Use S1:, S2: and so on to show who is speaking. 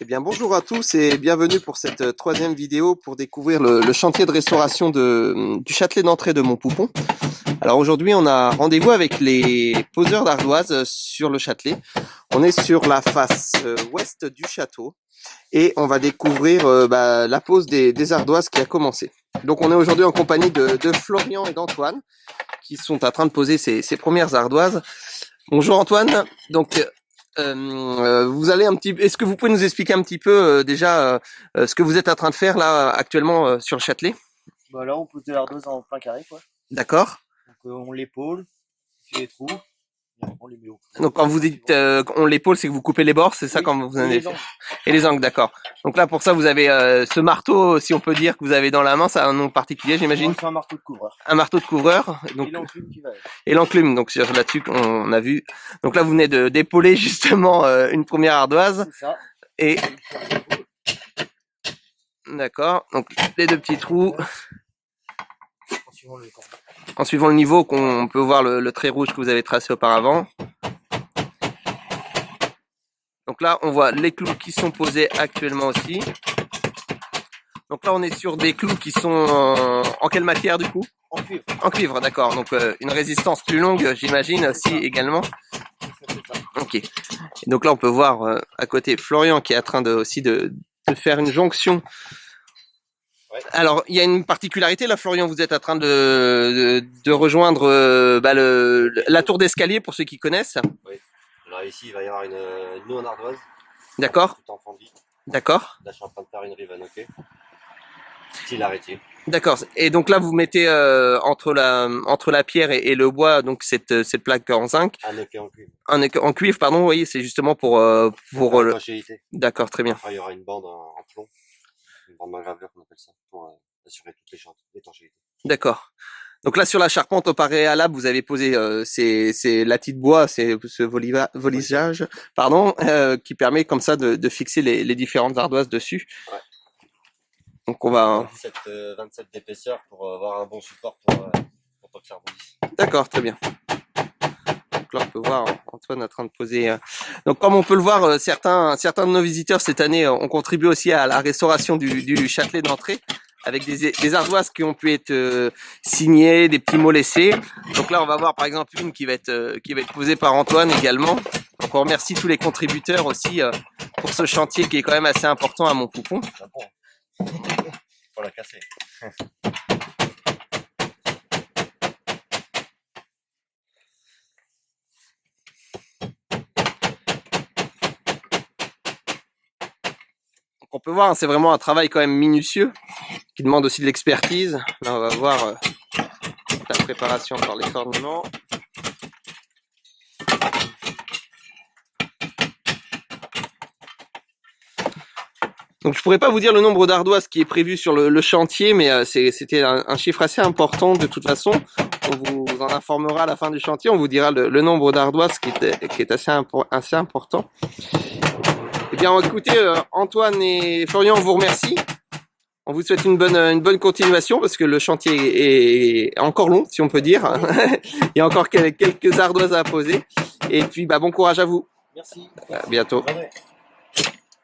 S1: Eh bien, bonjour à tous et bienvenue pour cette troisième vidéo pour découvrir le chantier de restauration du Châtelet d'Entrée de Montpoupon. Alors aujourd'hui, on a rendez-vous avec les poseurs d'ardoises sur le Châtelet. On est sur la face ouest du château et on va découvrir la pose des ardoises qui a commencé. Donc on est aujourd'hui en compagnie de Florian et d'Antoine qui sont en train de poser ces premières ardoises. Bonjour Antoine, donc vous allez est-ce que vous pouvez nous expliquer un petit peu ce que vous êtes en train de faire là actuellement sur le Châtelet?
S2: Bah là on pose de l'ardoise en plein carré quoi.
S1: D'accord.
S2: Donc on l'épaule, on fait les trous, et après, on les met au four.
S1: Donc quand vous dites on l'épaule, c'est que vous coupez les bords, c'est ça,
S2: Oui,
S1: quand vous en
S2: et
S1: avez
S2: les
S1: fait.
S2: angles.
S1: Et les angles, d'accord. Donc là pour ça vous avez ce marteau, si on peut dire, que vous avez dans la main, ça a un nom particulier, j'imagine.
S2: C'est un marteau de couvreur.
S1: Un marteau de couvreur. Donc,
S2: Et l'enclume qui va avec.
S1: et l'enclume, donc là-dessus on a vu. Donc là vous venez d'épauler justement une première ardoise.
S2: C'est ça.
S1: Et d'accord, donc les deux petits trous.
S2: En suivant le cordon.
S1: En suivant le niveau, qu'on peut voir le trait rouge que vous avez tracé auparavant. Donc là, on voit les clous qui sont posés actuellement aussi. Donc là, on est sur des clous qui sont en quelle matière du coup?
S2: En cuivre.
S1: En cuivre, d'accord. Donc une résistance plus longue, j'imagine, aussi également.
S2: C'est ça.
S1: Ok. Et donc là, on peut voir à côté Florian qui est en train de faire une jonction.
S2: Ouais.
S1: Alors, il y a une particularité là, Florian, vous êtes en train de rejoindre la tour d'escalier pour ceux qui connaissent.
S3: Oui. Alors ici, il va y avoir une eau en ardoise.
S1: D'accord.
S3: Tout en fondu.
S1: D'accord.
S3: Là, je suis en train de faire une rive à noquer. Style arrêté.
S1: D'accord. Et donc là, vous mettez entre la pierre et le bois, donc cette plaque en zinc,
S3: À noquer en cuivre.
S1: en cuivre, pardon. Vous voyez, c'est justement pour le.
S3: L'étanchéité.
S1: D'accord, très bien.
S3: Après, il y aura une bande en plomb. Une bande en gravure qu'on appelle ça. Pour assurer toutes les l'étanchéité.
S1: D'accord. Donc là, sur la charpente au préalable, vous avez posé ces latis de bois, ce volisage, pardon, qui permet comme ça de fixer les différentes ardoises dessus.
S3: Ouais.
S1: Donc on va.
S3: 27 d'épaisseur pour avoir un bon support pour pas que ça rebondisse.
S1: D'accord, très bien. Donc là, on peut voir Antoine en train de poser. Donc comme on peut le voir, certains de nos visiteurs cette année ont contribué aussi à la restauration du Châtelet d'Entrée, avec des ardoises qui ont pu être signées, des petits mots laissés. Donc là, on va voir par exemple une qui va être posée par Antoine également. Donc on remercie tous les contributeurs aussi pour ce chantier qui est quand même assez important à Montpoupon.
S3: C'est bon. Pour la casser.
S1: On peut voir, c'est vraiment un travail quand même minutieux, qui demande aussi de l'expertise. Là, on va voir la préparation par les cornements. Donc je pourrais pas vous dire le nombre d'ardoises qui est prévu sur le chantier, mais c'était un chiffre assez important de toute façon. On vous en informera à la fin du chantier, on vous dira le nombre d'ardoises qui est assez important. Eh bien, écoutez, Antoine et Florian, on vous remercie. On vous souhaite une bonne continuation parce que le chantier est encore long, si on peut dire. Il y a encore quelques ardoises à poser. Et puis, bon courage à vous.
S2: Merci.
S1: À bientôt.
S2: Bonne journée.